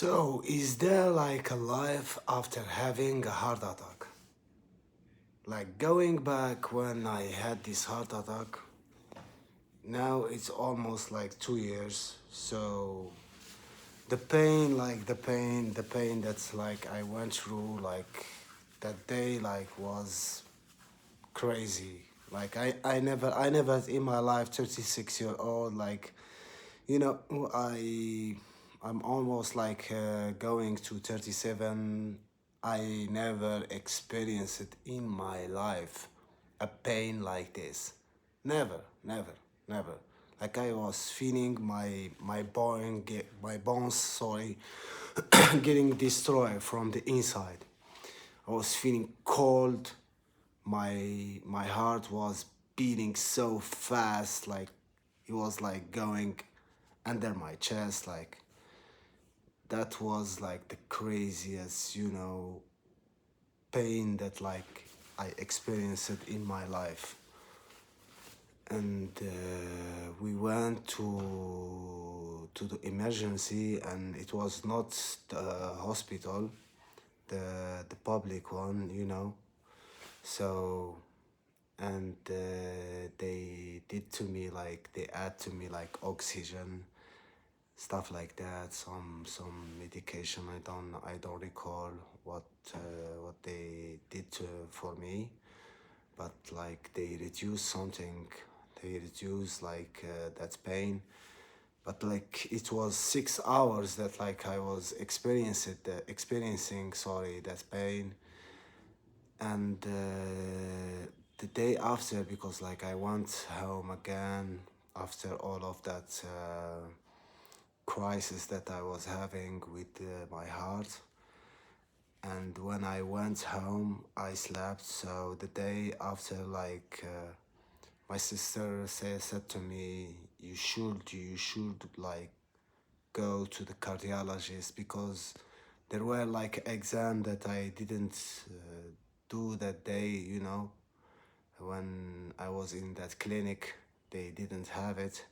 So, is there like a life after having a heart attack? Like going back when I had this heart attack, now it's almost like 2 years. So, the pain that's like I went through, like that day, like was crazy. Like I never in my life, 36-year old, like, you know, I'm almost like going to 37. I never experienced it in my life a pain like this. Never, never, never. Like I was feeling my bones, sorry, getting destroyed from the inside. I was feeling cold. My heart was beating so fast, like it was like going under my chest. Like that was like the craziest, pain that like I experienced in my life. And we went to the emergency, and it was not the hospital, the public one, so. And they did to me, like they add to me like oxygen, stuff like that, some medication. I don't recall what they did for me, but like they reduce something. They reduce like that pain. But like it was 6 hours that like I was experiencing, sorry, that pain. And the day after, because like I went home again after all of that crisis that I was having with my heart. And when I went home, I slept. So the day after, like my sister said to me, you should like go to the cardiologist, because there were like exam that I didn't do that day, when I was in that clinic. They didn't have it.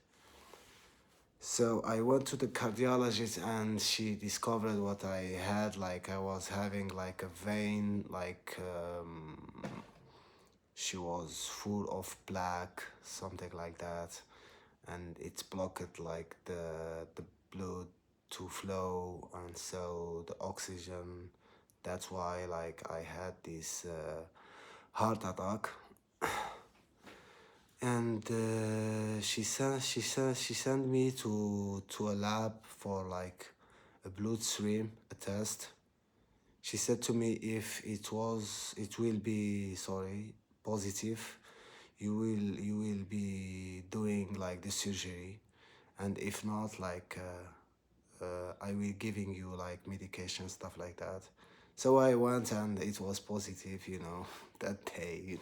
So I went to the cardiologist, and she discovered what I had. Like I was having like a vein, like she was full of plaque, something like that, and it's blocked like the blood to flow, and so the oxygen. That's why like I had this heart attack. And she sent me to a lab for like a bloodstream, a test. She said to me, if it will be, sorry, positive, you will be doing like the surgery, and if not, like I will giving you like medication, stuff like that. So I went, and it was positive, that day,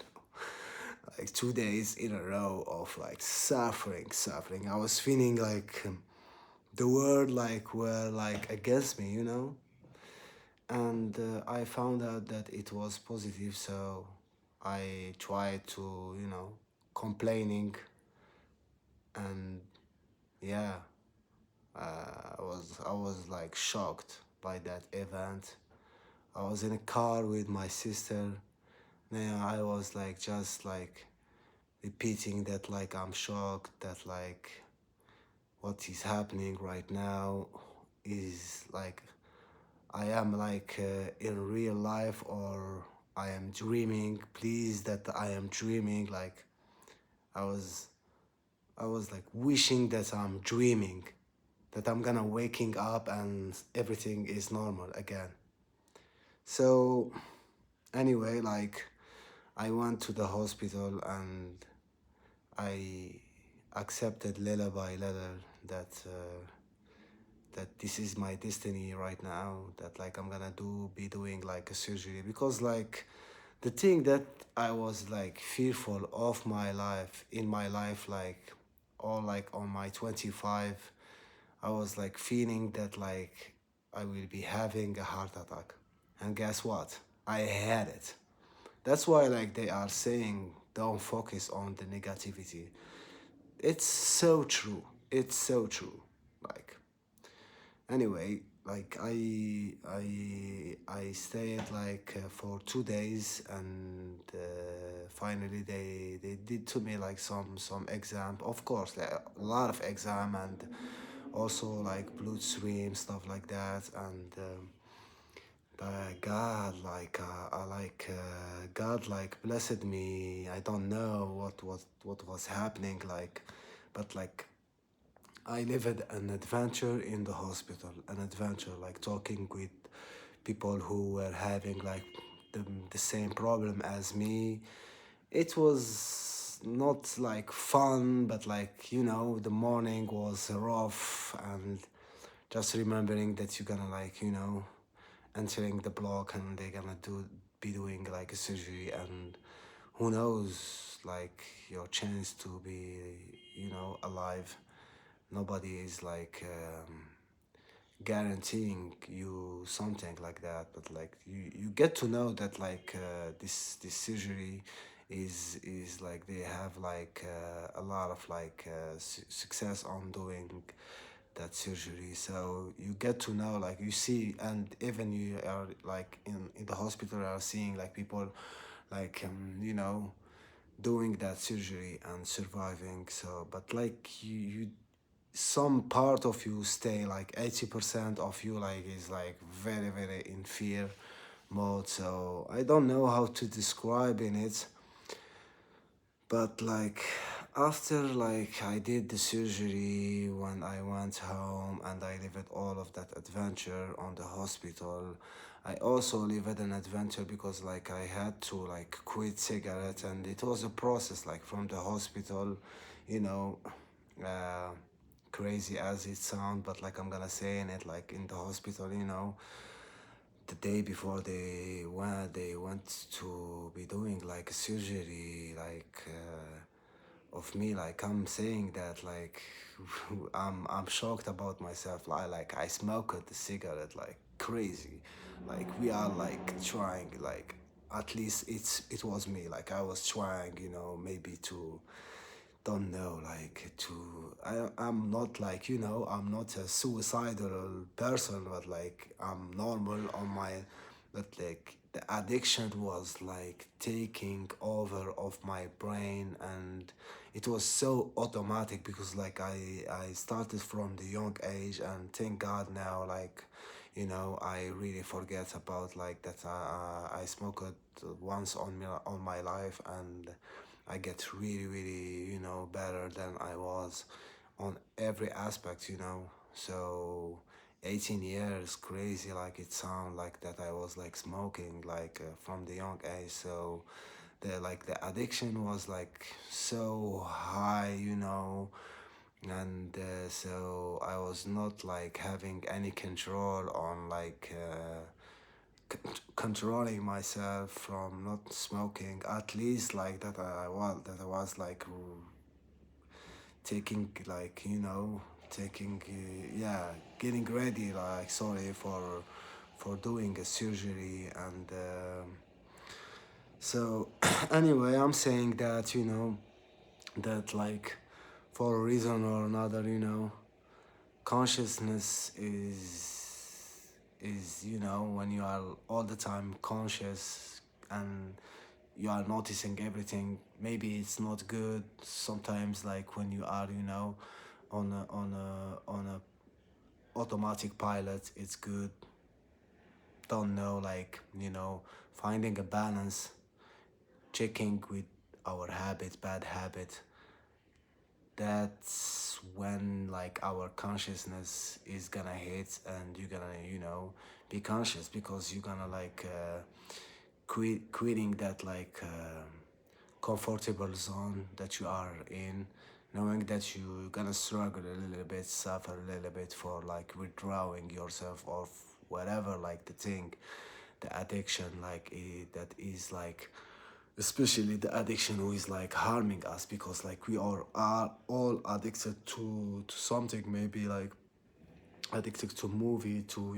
like 2 days in a row of like suffering. I was feeling like the world like were like against me, and I found out that it was positive. So I tried to, complaining, and yeah, I was like shocked by that event. I was in a car with my sister. Yeah, I was like just like repeating that, like I'm shocked that like what is happening right now is like I am like in real life, or I am dreaming. Please, that I am dreaming. Like I was I was like wishing that I'm dreaming, that I'm gonna waking up and everything is normal again. So anyway, like I went to the hospital, and I accepted little by little that that this is my destiny right now, that like I'm gonna be doing like a surgery, because like the thing that I was like fearful of my life, in my life, like all like on my 25, I was like feeling that like I will be having a heart attack. And guess what? I had it. That's why like they are saying don't focus on the negativity. It's so true. It's so true. Like anyway, like I stayed like for 2 days, and finally they did to me like some exam, of course, like, a lot of exam, and also like blood stream stuff like that. And God, like God, like blessed me. I don't know what was happening, like, but like I lived an adventure in the hospital, an adventure like talking with people who were having like the same problem as me. It was not like fun, but like, the morning was rough, and just remembering that you're gonna like, entering the block, and they're gonna be doing like a surgery, and who knows, like, your chance to be, alive. Nobody is like guaranteeing you something like that, but like you get to know that like this surgery is like they have like a lot of like success on doing that surgery. So you get to know, like, you see, and even you are like in the hospital are seeing like people like doing that surgery and surviving. So but like you some part of you stay, like 80% of you like is like very very in fear mode. So I don't know how to describe in it, but like after like I did the surgery, when I went home and I lived all of that adventure on the hospital, I also lived an adventure because like I had to like quit cigarette, and it was a process like from the hospital, you know uh crazy as it sounds, but like I'm gonna say in it, like in the hospital, the day before they went to be doing like a surgery, like of me, like I'm saying that like I'm shocked about myself. I smoked the cigarette like crazy, like we are like trying, like at least it was me, like I was trying, maybe to, don't know, like I'm not like, I'm not a suicidal person, but like I'm normal on my, but like the addiction was like taking over of my brain, and it was so automatic because like I started from the young age, and thank God now, like, I really forget about like that I smoked once on my life, and I get really, really, better than I was on every aspect, So 18 years, crazy, like it sound like that I was like smoking like from the young age. So the addiction was like so high, and so I was not like having any control on like controlling myself from not smoking, at least like that I was like taking like, taking yeah, getting ready, like, sorry, for doing a surgery. And so anyway, I'm saying that, that like for a reason or another, consciousness is, when you are all the time conscious, and you are noticing everything. Maybe it's not good sometimes, like when you are, on a automatic pilot, it's good. Don't know, like, finding a balance, checking with our habit, bad habit. That's when like our consciousness is gonna hit, and you're gonna, be conscious, because you're gonna like quitting that like comfortable zone that you are in, knowing that you're gonna struggle a little bit, suffer a little bit for like withdrawing yourself of whatever, like the thing, the addiction, like that is like, especially the addiction who is like harming us, because like we are all addicted to something, maybe like addicted to movie, to,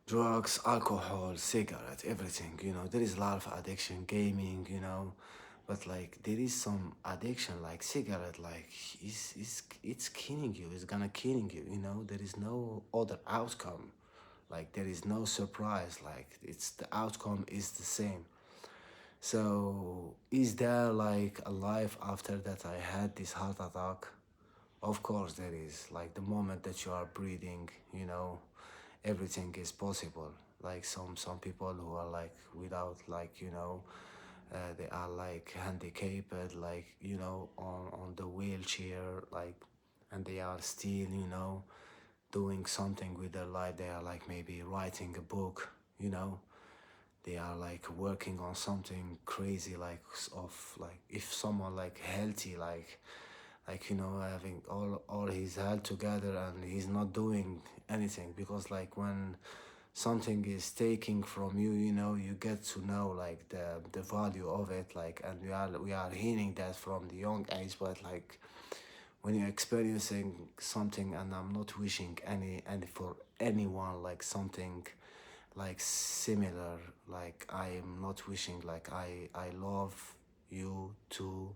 drugs, alcohol, cigarette, everything, there is a lot of addiction, gaming, but like there is some addiction like cigarette, like it's killing you, it's gonna killing you, you know. There is no other outcome, like there is no surprise, like it's the outcome is the same. So is there like a life after that I had this heart attack? Of course there is. Like the moment that you are breathing, you know, everything is possible. Like some people who are like without, like, you know, they are like handicapped, like, you know, on the wheelchair, like, and they are still, you know, doing something with their life. They are like maybe writing a book, you know. They are like working on something crazy, like of like if someone like healthy, like, you know, having all his health together and he's not doing anything, because like when something is taking from you, you know, you get to know like the value of it, like, and we are hearing that from the young age. But like when you're experiencing something, and I'm not wishing any for anyone like something like similar, like I am not wishing, like I love you to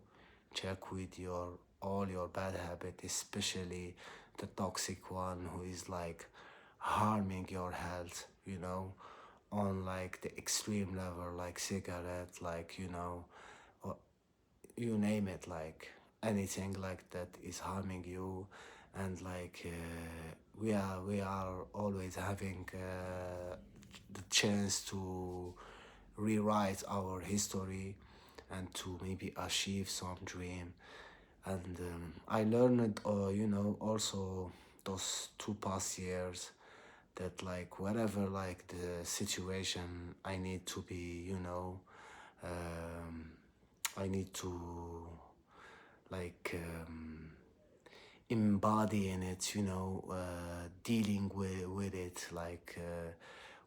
check with your all your bad habit, especially the toxic one who is like harming your health, you know, on like the extreme level, like cigarette, like, you know, or you name it, like anything like that is harming you. And like we are always having the chance to rewrite our history and to maybe achieve some dream. And I learned, you know, also those 2 past years, that like whatever like the situation, I need to be, you know, um, I need to like embodying it, you know, dealing with it, like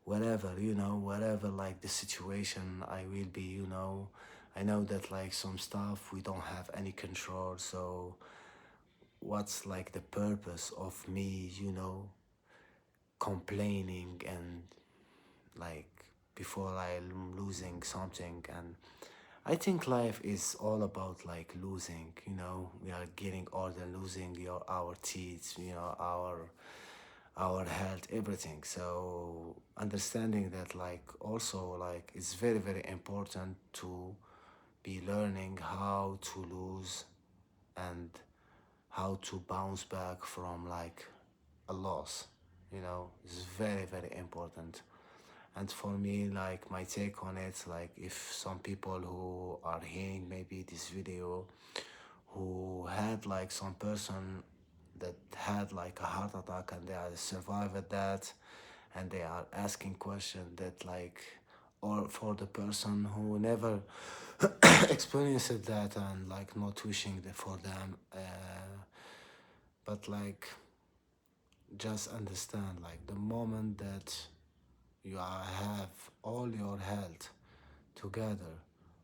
whatever, you know, whatever like the situation I will be, you know. I know that like some stuff we don't have any control, so what's like the purpose of me, you know, complaining and like before I'm losing something. And I think life is all about like losing, you know. We are getting older, losing our teeth, you know, our health, everything. So understanding that like also like it's very very important to be learning how to lose and how to bounce back from like a loss, you know. It's very very important. And for me, like my take on it, like if some people who are hearing maybe this video, who had like some person that had like a heart attack and they are survived that, and they are asking question that like, or for the person who never experienced that, and like not wishing for them, but like just understand like the moment that have all your health together,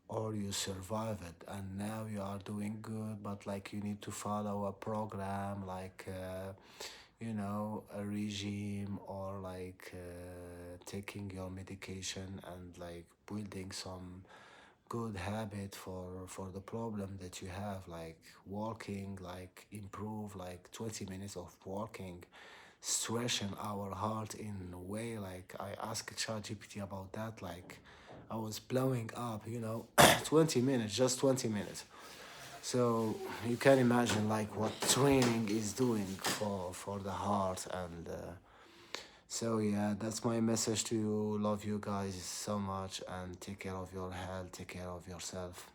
or you survive it and now you are doing good, but like you need to follow a program, like you know, a regime, or like taking your medication and like building some good habit for the problem that you have, like walking, like improve like 20 minutes of walking, stretching our heart in a way. Like I asked ChatGPT about that, like I was blowing up, you know. 20 minutes, just 20 minutes. So you can imagine like what training is doing for the heart. And so yeah, that's my message to you. Love you guys so much, and take care of your health, take care of yourself.